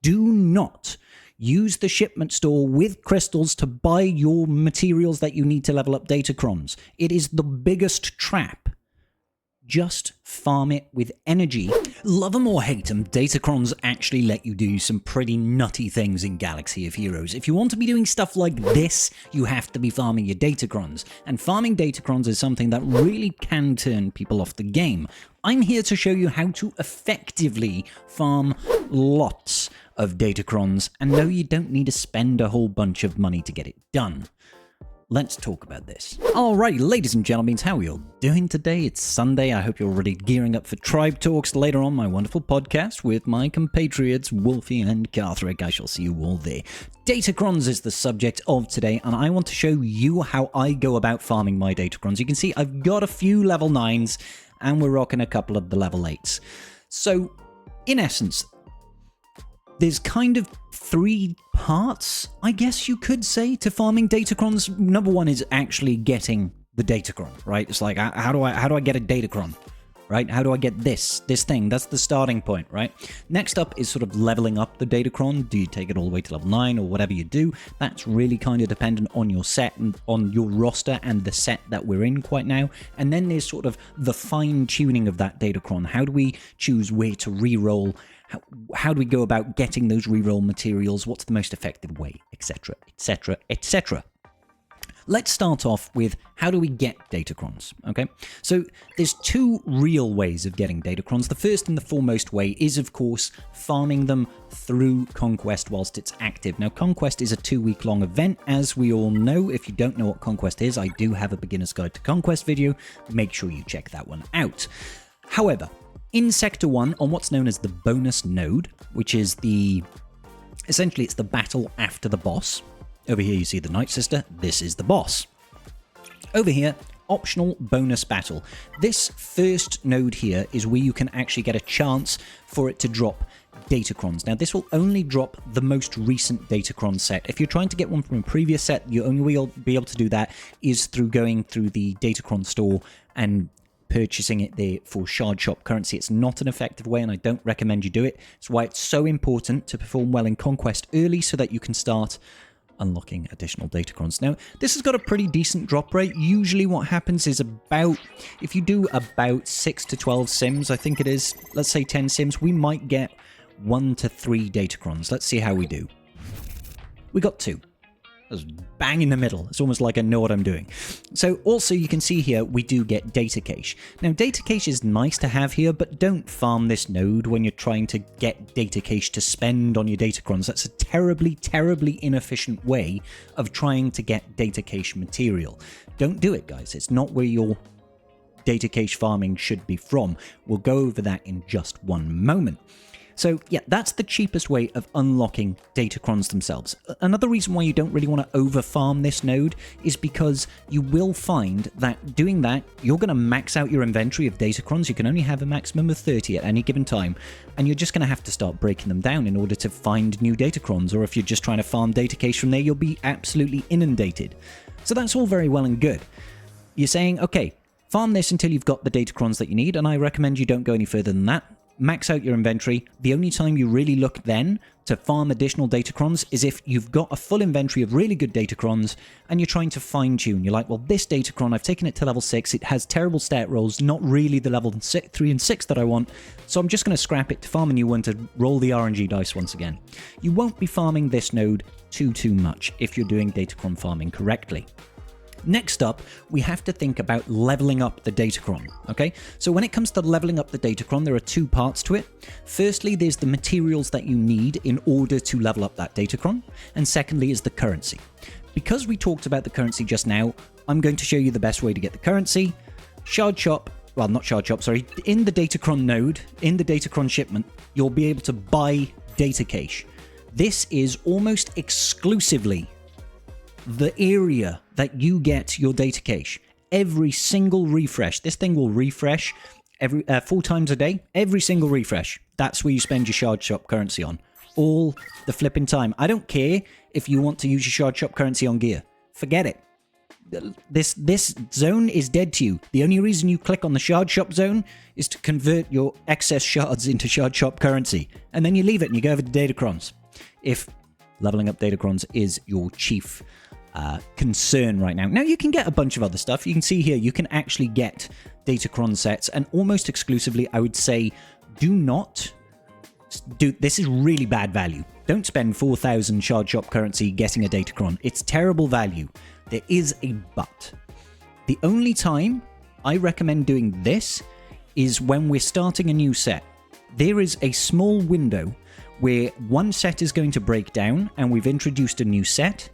Do not use the shipment store with crystals to buy your materials that you need to level up Datacrons. It is the biggest trap. Just farm it with energy. Love them or hate them, Datacrons actually let you do some pretty nutty things in Galaxy of Heroes. If you want to be doing stuff like this, you have to be farming your Datacrons. And farming Datacrons is something that really can turn people off the game. I'm here to show you how to effectively farm lots of Datacrons, and no, you don't need to spend a whole bunch of money to get it done. Let's talk about this. Alright, ladies and gentlemen, how are you all doing today? It's Sunday. I hope you're already gearing up for Tribe Talks later on, my wonderful podcast with my compatriots Wolfie and Carthrick. I shall see you all there. Datacrons is the subject of today, and I want to show you how I go about farming my Datacrons. You can see I've got a few level 9s, and we're rocking a couple of the level 8s. So, in essence, there's kind of 3 parts, I guess you could say, to farming Datacrons. Number 1 is actually getting the Datacron, right? It's like, how do I get a Datacron, right? How do I get this thing? That's the starting point, right? Next up is sort of leveling up the Datacron. Do you take it all the way to level 9 or whatever you do? That's really kind of dependent on your set and on your roster and the set that we're in quite now. And then there's sort of the fine-tuning of that Datacron. How do we choose where to re-roll? How do we go about getting those reroll materials? What's the most effective way? Etc, etc, etc. Let's start off with how do we get Datacrons, okay? So there's 2 real ways of getting Datacrons. The first and the foremost way is, of course, farming them through Conquest whilst it's active. Now, Conquest is a 2-week-long event, as we all know. If you don't know what Conquest is, I do have a Beginner's Guide to Conquest video. Make sure you check that one out. However, in Sector 1, on what's known as the bonus node, which is essentially it's the battle after the boss. Over here you see the Night Sister, this is the boss. Over here, optional bonus battle. This first node here is where you can actually get a chance for it to drop Datacrons. Now, this will only drop the most recent Datacron set. If you're trying to get one from a previous set, you only will be able to do that is through going through the Datacron store and purchasing it there for Shard Shop currency. It's not an effective way, and I don't recommend you do it. It's why it's so important to perform well in Conquest early so that you can start unlocking additional Datacrons. Now, this has got a pretty decent drop rate. Usually what happens is if you do about 6 to 12 sims, I think it is, let's say 10 sims, we might get 1 to 3 Datacrons. Let's see how we do. We got 2. That's bang in the middle. It's almost like I know what I'm doing. So also you can see here we do get data cache. Now data cache is nice to have here, but don't farm this node when you're trying to get data cache to spend on your Datacrons. That's a terribly, terribly inefficient way of trying to get data cache material. Don't do it, guys. It's not where your data cache farming should be from. We'll go over that in just one moment. So yeah, that's the cheapest way of unlocking Datacrons themselves. Another reason why you don't really want to over-farm this node is because you will find that doing that, you're going to max out your inventory of Datacrons. You can only have a maximum of 30 at any given time, and you're just going to have to start breaking them down in order to find new Datacrons, or if you're just trying to farm data cache from there, you'll be absolutely inundated. So that's all very well and good. You're saying, okay, farm this until you've got the Datacrons that you need, and I recommend you don't go any further than that. Max out your inventory. The only time you really look then to farm additional Datacrons is if you've got a full inventory of really good Datacrons and you're trying to fine-tune. You're like, well, this Datacron, I've taken it to level 6. It has terrible stat rolls, not really the level 3 and 6 that I want, so I'm just going to scrap it to farm a new one to roll the RNG dice once again. You won't be farming this node too much if you're doing Datacron farming correctly. Next up, we have to think about leveling up the Datacron, okay? So when it comes to leveling up the Datacron, there are 2 parts to it. Firstly, there's the materials that you need in order to level up that Datacron, and secondly is the currency. Because we talked about the currency just now, I'm going to show you the best way to get the currency. Shard Shop, well, not Shard Shop, sorry, in the Datacron node, in the Datacron shipment, you'll be able to buy data cache. This is almost exclusively the area that you get your data cache. Every single refresh, this thing will refresh every 4 times a day. Every single refresh, that's where you spend your Shard Shop currency on. All the flipping time. I don't care if you want to use your Shard Shop currency on gear. Forget it. this zone is dead to you. The only reason you click on the shard shop zone is to convert your excess shards into shard shop currency. And then you leave it and you go over to Datacrons. If leveling up Datacrons is your chief concern right now. Now, you can get a bunch of other stuff. You can see here, you can actually get Datacron sets, and almost exclusively, I would say, this is really bad value. Don't spend 4,000 shard shop currency getting a Datacron. It's terrible value. There is a but. The only time I recommend doing this is when we're starting a new set. There is a small window where one set is going to break down and we've introduced a new set,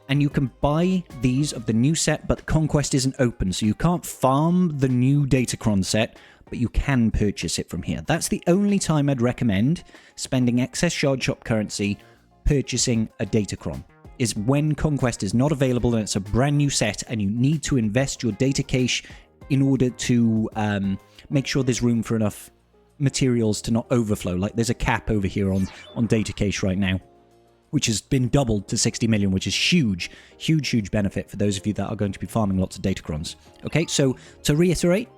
and you can buy these of the new set, but Conquest isn't open, so you can't farm the new Datacron set, but you can purchase it from here. That's the only time I'd recommend spending excess shard shop currency purchasing a Datacron, is when Conquest is not available and it's a brand new set and you need to invest your data cache in order to make sure there's room for enough materials to not overflow. Like there's a cap over here on data cache right now, which has been doubled to 60 million, which is huge benefit for those of you that are going to be farming lots of Datacrons. Okay, so to reiterate,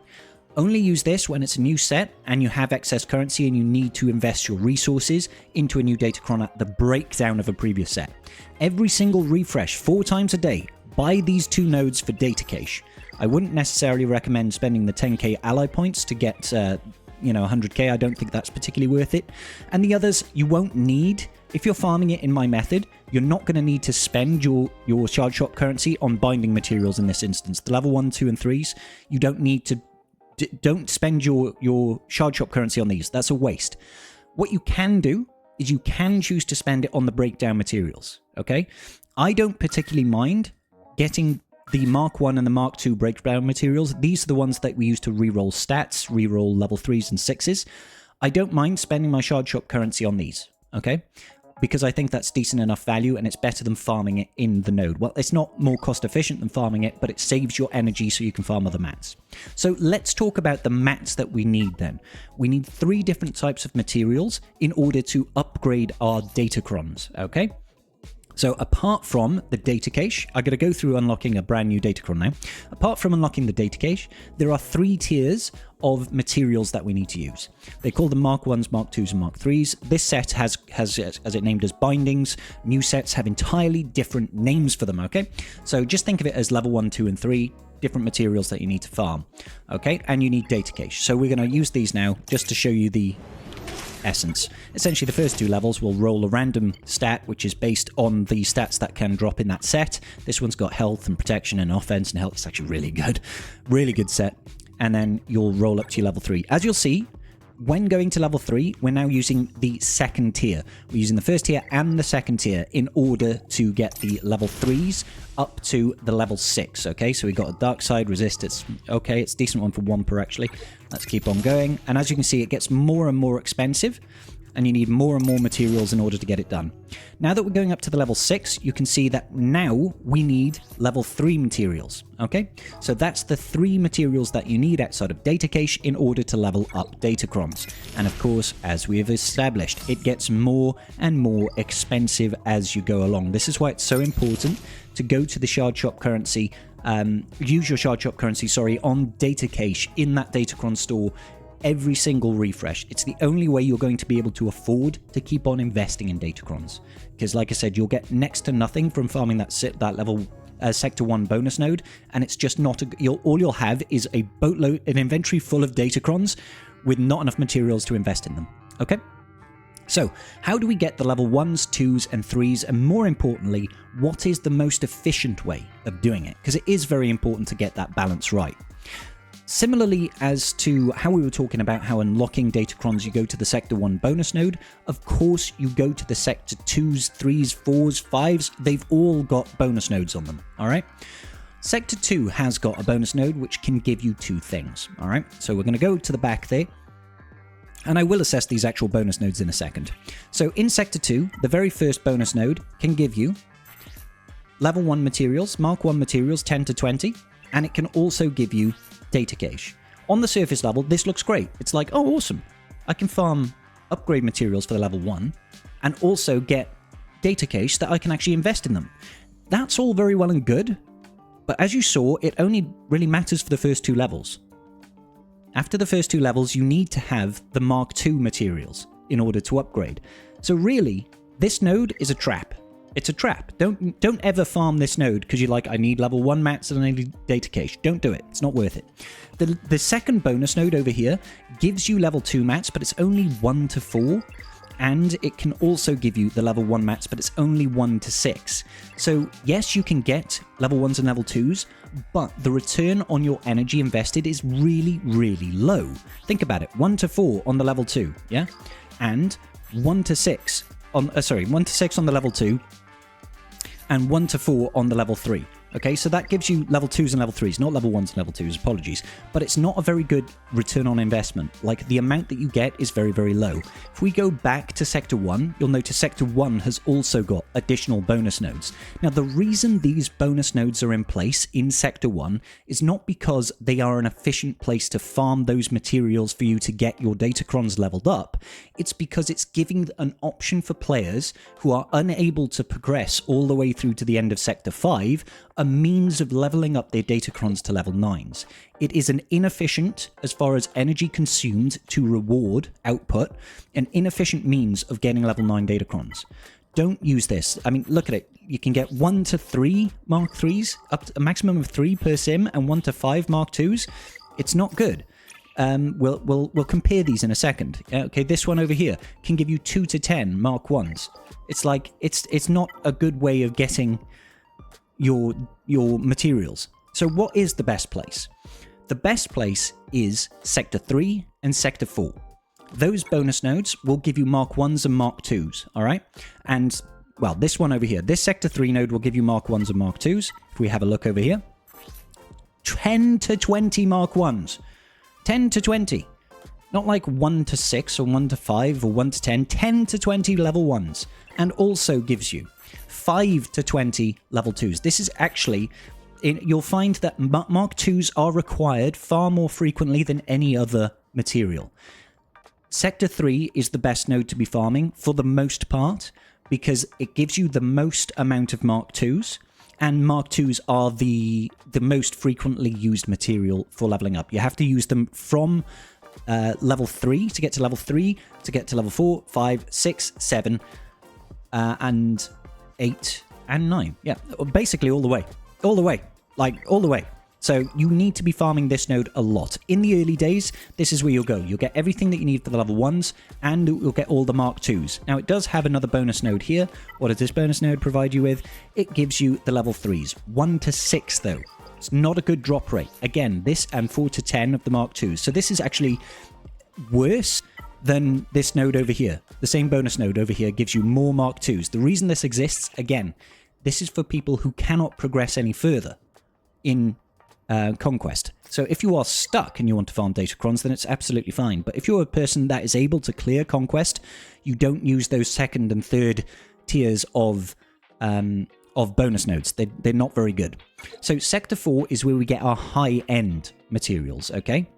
only use this when it's a new set and you have excess currency and you need to invest your resources into a new Datacron at the breakdown of a previous set. Every single refresh, 4 times a day, buy these 2 nodes for data cache. I wouldn't necessarily recommend spending the 10k ally points to get 100k. I don't think that's particularly worth it. And the others, you won't need. If you're farming it in my method, you're not going to need to spend your shard shop currency on binding materials in this instance. The level 1, 2, and 3s, you don't need to. Don't spend your shard shop currency on these. That's a waste. What you can do is you can choose to spend it on the breakdown materials. Okay? I don't particularly mind getting the Mark 1 and the Mark 2 breakdown materials. These are the ones that we use to reroll stats, reroll level 3s and 6s. I don't mind spending my shard shop currency on these. Okay? Because I think that's decent enough value and it's better than farming it in the node. Well, it's not more cost efficient than farming it, but it saves your energy so you can farm other mats. So let's talk about the mats that we need then. We need 3 different types of materials in order to upgrade our Datacrons, okay? So apart from the data cache, I'm going to go through unlocking a brand new Datacron now. Apart from unlocking the data cache, there are 3 tiers of materials that we need to use. They call them Mark 1s, Mark 2s, and Mark 3s. This set has as it named as bindings. New sets have entirely different names for them, okay? So just think of it as level 1, 2, and 3, different materials that you need to farm, okay? And you need data cache. So we're going to use these now just to show you the essence. Essentially, the first 2 levels will roll a random stat, which is based on the stats that can drop in that set. This one's got health and protection and offense and health. It's actually really good set. And then you'll roll up to your level 3. As you'll see, when going to level 3, we're now using the second tier. We're using the first tier and the second tier in order to get the level 3s up to the level 6, okay? So we got a dark side resist. It's okay. It's a decent one for Wamper, actually. Let's keep on going. And as you can see, it gets more and more expensive, and you need more and more materials in order to get it done. Now that we're going up to the level 6, you can see that now we need level 3 materials, okay? So that's the 3 materials that you need outside of data cache in order to level up Datacrons. And of course, as we have established, it gets more and more expensive as you go along. This is why it's so important to go to the shard shop currency, use your shard shop currency, on data cache in that Datacron store every single refresh. It's the only way you're going to be able to afford to keep on investing in Datacrons. Because like I said, you'll get next to nothing from farming that level Sector 1 bonus node, and it's just not all you'll have is an inventory full of Datacrons with not enough materials to invest in them. Okay? So, how do we get the level 1s, 2s, and 3s, and more importantly, what is the most efficient way of doing it? Because it is very important to get that balance right. Similarly as to how we were talking about how unlocking Datacrons, you go to the Sector 1 bonus node, of course you go to the Sector 2s, 3s, 4s, 5s, they've all got bonus nodes on them, alright? Sector 2 has got a bonus node which can give you 2 things, alright? So we're going to go to the back there, and I will assess these actual bonus nodes in a second. So in Sector 2, the very first bonus node can give you level 1 materials, Mark 1 materials, 10 to 20, and it can also give you data cache. On the surface level, this looks great. It's like, oh, awesome. I can farm upgrade materials for the level 1 and also get data cache that I can actually invest in them. That's all very well and good, But as you saw, it only really matters for the first 2 levels. After the first 2 levels, you need to have the Mark II materials in order to upgrade. So really, this node is a trap. It's a trap. Don't ever farm this node because you're like, I need level 1 mats and I need data cache. Don't do it. It's not worth it. The second bonus node over here gives you level 2 mats, but it's only 1 to 4. And it can also give you the level 1 mats, but it's only 1 to 6. So yes, you can get level 1s and level 2s, but the return on your energy invested is really, really low. Think about it. 1 to 4 on the level 2, yeah? And 1 to 6 on 1 to 6 on the level 2 and 1 to 4 on the level 3. Okay, so that gives you level 2s and level 3s, not level 1s and level 2s, apologies. But it's not a very good return on investment. Like, the amount that you get is very, very low. If we go back to Sector 1, you'll notice Sector 1 has also got additional bonus nodes. Now, the reason these bonus nodes are in place in Sector 1 is not because they are an efficient place to farm those materials for you to get your Datacrons leveled up. It's because it's giving an option for players who are unable to progress all the way through to the end of Sector 5, a means of leveling up their Datacrons to level 9s. It is an inefficient, as far as energy consumed to reward output, an inefficient means of getting level 9 Datacrons. Don't use this. I mean, look at it. You can get 1 to 3 Mark 3s, up to a maximum of 3 per sim, and 1 to 5 Mark 2s. It's not good. We'll compare these in a second. Okay, this one over here can give you 2 to 10 Mark 1s. It's like, it's not a good way of getting your materials. So what is the best place? The best place is Sector 3 and Sector 4. Those bonus nodes will give you Mark 1s and Mark 2s, all right? And, well, this one over here, this Sector 3 node will give you Mark 1s and Mark 2s. If we have a look over here, 10 to 20 Mark 1s. 10 to 20. Not like 1 to 6 or 1 to 5 or 1 to 10. 10 to 20 level 1s. And also gives you 5 to 20 level 2s. This is actually, you'll find that Mark 2s are required far more frequently than any other material. Sector 3 is the best node to be farming for the most part because it gives you the most amount of Mark 2s, and Mark 2s are the most frequently used material for leveling up. You have to use them from level 3 to get to level 3, to get to level 4, 5, 6, 7, and 8 and 9. Yeah, basically all the way. All the way. Like, all the way. So you need to be farming this node a lot. In the early days, this is where you'll go. You'll get everything that you need for the level 1s, and you'll get all the Mark 2s. Now, it does have another bonus node here. What does this bonus node provide you with? It gives you the level 3s. 1 to 6, though. It's not a good drop rate. Again, this and 4 to 10 of the Mark 2s. So this is actually worse than this node over here. The same bonus node over here gives you more Mark 2s. The reason this exists, again, this is for people who cannot progress any further in Conquest. So if you are stuck and you want to farm Datacrons, then it's absolutely fine. But if you're a person that is able to clear Conquest, you don't use those second and third tiers of bonus nodes. They're not very good. So Sector 4 is where we get our high-end materials, okay?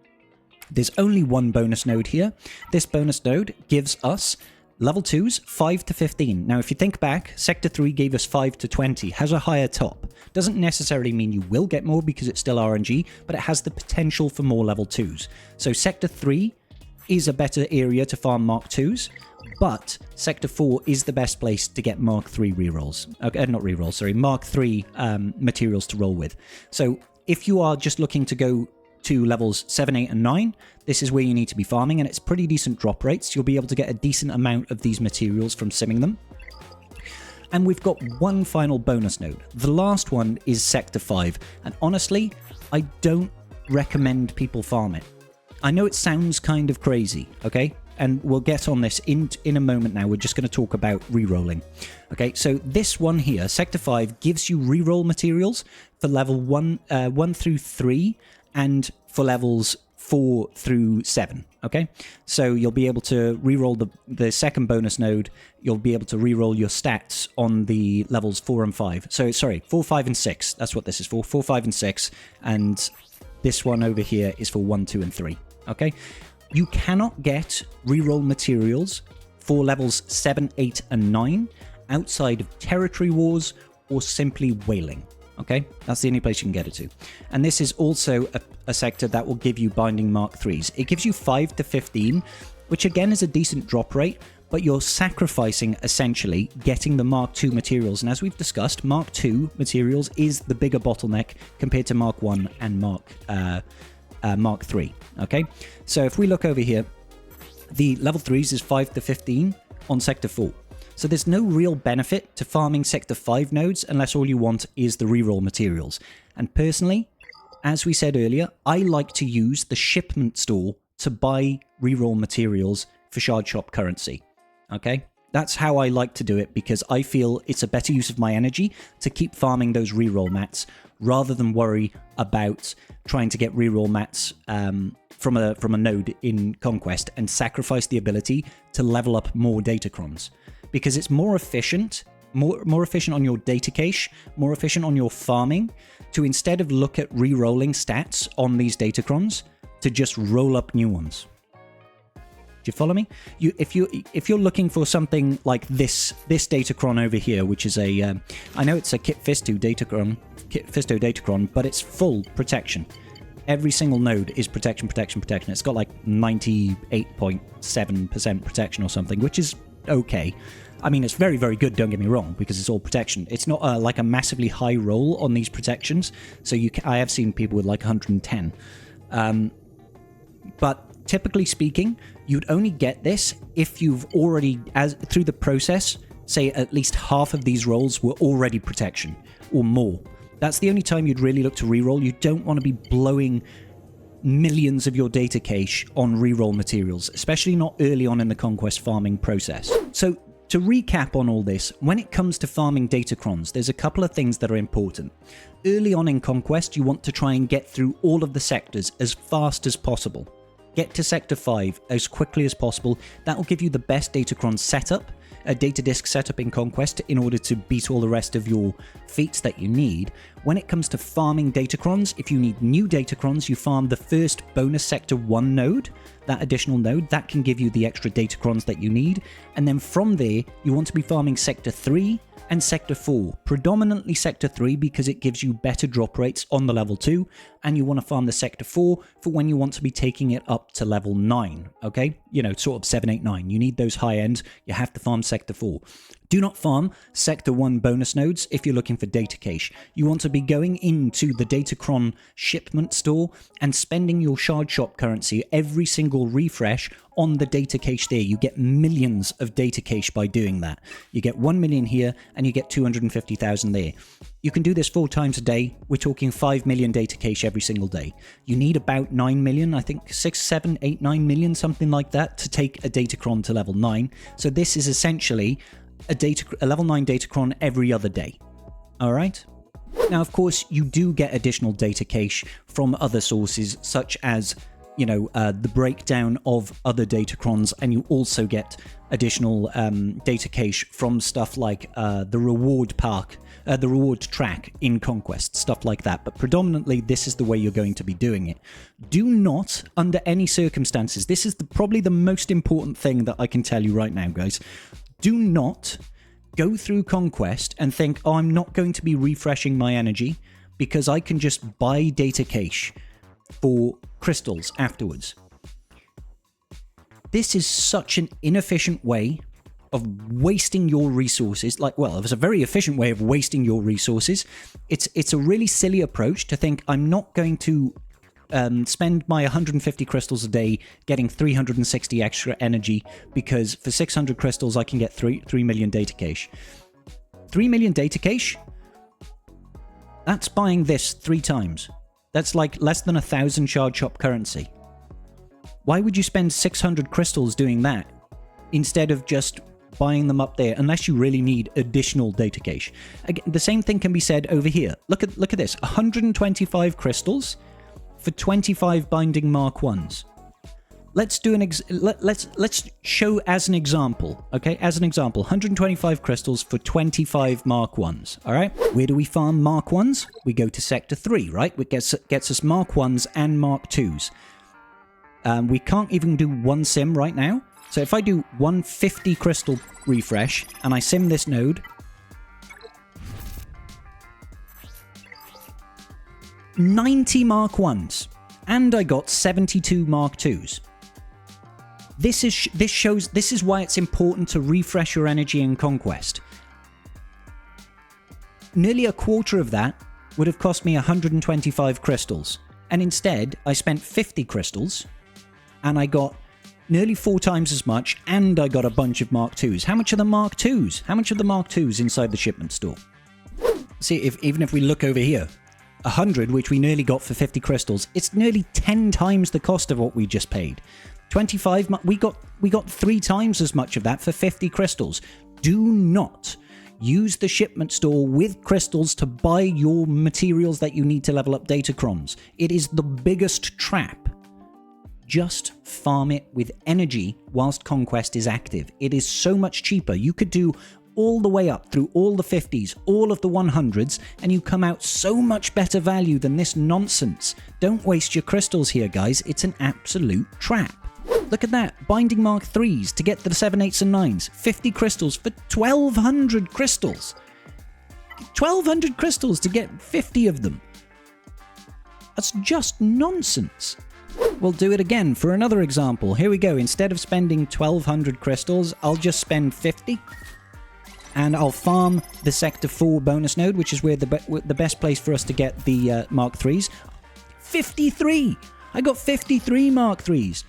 There's only one bonus node here. This bonus node gives us level 2s, 5 to 15. Now, if you think back, Sector 3 gave us 5 to 20, has a higher top. Doesn't necessarily mean you will get more because it's still RNG, but it has the potential for more level 2s. So Sector 3 is a better area to farm Mark 2s, but Sector 4 is the best place to get Mark 3 rerolls. Not rerolls, sorry, Mark 3 materials to roll with. So if you are just looking to go to levels 7, 8, and 9, this is where you need to be farming, and it's pretty decent drop rates. You'll be able to get a decent amount of these materials from simming them. And we've got one final bonus node. The last one is Sector 5, and honestly, I don't recommend people farm it. I know it sounds kind of crazy, okay? And we'll get on this in a moment now. We're just going to talk about re-rolling. Okay, so this one here, Sector 5, gives you re-roll materials for level 1 through 3, and for levels 4 through 7, okay? So you'll be able to reroll the second bonus node. You'll be able to reroll your stats on the levels 4 and 5. So, sorry, 4, 5, and 6. That's what this is for, 4, 5, and 6. And this one over here is for 1, 2, and 3, okay? You cannot get reroll materials for levels 7, 8, and 9 outside of Territory Wars or simply Whaling. Okay, that's the only place you can get it to. And this is also a sector that will give you binding Mark 3s. It gives you 5 to 15, which again is a decent drop rate, but you're sacrificing essentially getting the Mark 2 materials. And as we've discussed, Mark 2 materials is the bigger bottleneck compared to Mark 1 and Mark 3. Okay, so if we look over here, the level 3s is 5 to 15 on Sector 4. So there's no real benefit to farming Sector 5 nodes unless all you want is the reroll materials. And personally, as we said earlier, I like to use the shipment store to buy reroll materials for Shard Shop currency. Okay? That's how I like to do it, because I feel it's a better use of my energy to keep farming those reroll mats rather than worry about trying to get reroll mats from a node in Conquest and sacrifice the ability to level up more Datacrons. Because it's more efficient, more efficient on your data cache, more efficient on your farming, to instead of look at re-rolling stats on these Datacrons, to just roll up new ones. Do you follow me? If you're looking for something like this Datacron over here, which is a, I know it's a Kit Fisto Datacron, but it's full protection. Every single node is protection. It's got like 98.7% protection or something, which is okay. I mean, it's very, very good, don't get me wrong, because it's all protection. It's not like a massively high roll on these protections, so I have seen people with like 110. But typically speaking, you'd only get this if you've already, through the process, say at least half of these rolls were already protection, or more. That's the only time you'd really look to reroll. You don't want to be blowing millions of your data cache on reroll materials, especially not early on in the Conquest farming process. So to recap on all this, when it comes to farming Datacrons, there's a couple of things that are important. Early on in Conquest, you want to try and get through all of the sectors as fast as possible. Get to Sector 5 as quickly as possible. That will give you the best Datacron setup, a data disk setup in Conquest, in order to beat all the rest of your feats that you need. When it comes to farming Datacrons, if you need new Datacrons, you farm the first bonus Sector 1 node, that additional node, that can give you the extra Datacrons that you need. And then from there, you want to be farming Sector 3 and Sector 4, predominantly Sector 3 because it gives you better drop rates on the level 2, and you want to farm the Sector 4 for when you want to be taking it up to level 9, okay? You know, sort of 7, 8, 9. You need those high ends, you have to farm Sector 4. Do not farm Sector 1 bonus nodes if you're looking for data cache. You want to be going into the Datacron shipment store and spending your Shard Shop currency every single refresh on the data cache there. You get millions of data cache by doing that. You get 1 million here and you get 250,000 there. You can do this 4 times a day. We're talking 5 million data cache every single day. You need about 9 million, I think 6, 7, 8, 9 million, something like that, to take a Datacron to level 9. So this is essentially a level 9 Datacron every other day. All right? Now, of course, you do get additional data cache from other sources, such as, you know, the breakdown of other Datacrons, and you also get additional data cache from stuff like the reward park, the reward track in Conquest, stuff like that. But predominantly, this is the way you're going to be doing it. Do not, under any circumstances, this is probably the most important thing that I can tell you right now, guys. Do not go through Conquest and think, oh, I'm not going to be refreshing my energy because I can just buy data cache for crystals afterwards. This is such an inefficient way of wasting your resources. Like, well, it's a very efficient way of wasting your resources. It's a really silly approach to think, I'm not going to spend my 150 crystals a day getting 360 extra energy because for 600 crystals I can get 3 million data cache. 3 million data cache? That's buying this 3 times. That's like less than 1,000 Shard Shop currency. Why would you spend 600 crystals doing that instead of just buying them up there, unless you really need additional data cache? Again, the same thing can be said over here. Look at this, 125 crystals for 25 binding Mark 1s. Let's do let's show as an example, okay? As an example, 125 crystals for 25 Mark 1s, all right? Where do we farm Mark 1s? We go to Sector 3, right? Which gets us Mark 1s and Mark 2s. We can't even do one sim right now. So if I do 150 crystal refresh and I sim this node, 90 Mark 1s, and I got 72 Mark 2s. This is why it's important to refresh your energy in Conquest. Nearly a quarter of that would have cost me 125 crystals, and instead I spent 50 crystals, and I got nearly 4 times as much, and I got a bunch of Mark 2s. How much are the Mark 2s? How much are the Mark 2s inside the shipment store? See, even if we look over here, 100, which we nearly got for 50 crystals, it's nearly 10 times the cost of what we just paid. 25, we got 3 times as much of that for 50 crystals. Do not use the shipment store with crystals to buy your materials that you need to level up Datacrons. It is the biggest trap. Just farm it with energy whilst Conquest is active. It is so much cheaper. You could do all the way up through all the 50s, all of the 100s, and you come out so much better value than this nonsense. Don't waste your crystals here, guys. It's an absolute trap. Look at that. Binding Mark 3s to get the 7, 8s and 9s. 50 crystals for 1,200 crystals. 1,200 crystals to get 50 of them. That's just nonsense. We'll do it again for another example. Here we go. Instead of spending 1,200 crystals, I'll just spend 50. And I'll farm the Sector 4 bonus node, which is where the best place for us to get the Mark 3s. 53! I got 53 Mark 3s.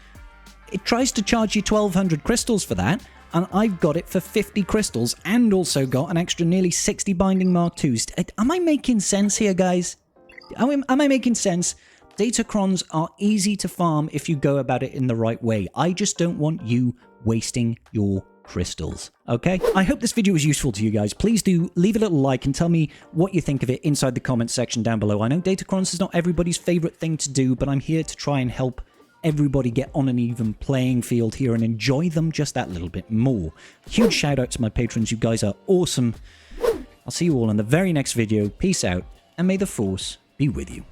It tries to charge you 1,200 crystals for that, and I've got it for 50 crystals, and also got an extra nearly 60 Binding Mark 2s. Am I making sense here, guys? Am I making sense? Datacrons are easy to farm if you go about it in the right way. I just don't want you wasting your crystals, okay? I hope this video was useful to you guys. Please do leave a little like and tell me what you think of it inside the comments section down below. I know Datacrons is not everybody's favorite thing to do, but I'm here to try and help everybody get on an even playing field here and enjoy them just that little bit more. Huge shout out to my patrons. You guys are awesome. I'll see you all in the very next video. Peace out, and may the Force be with you.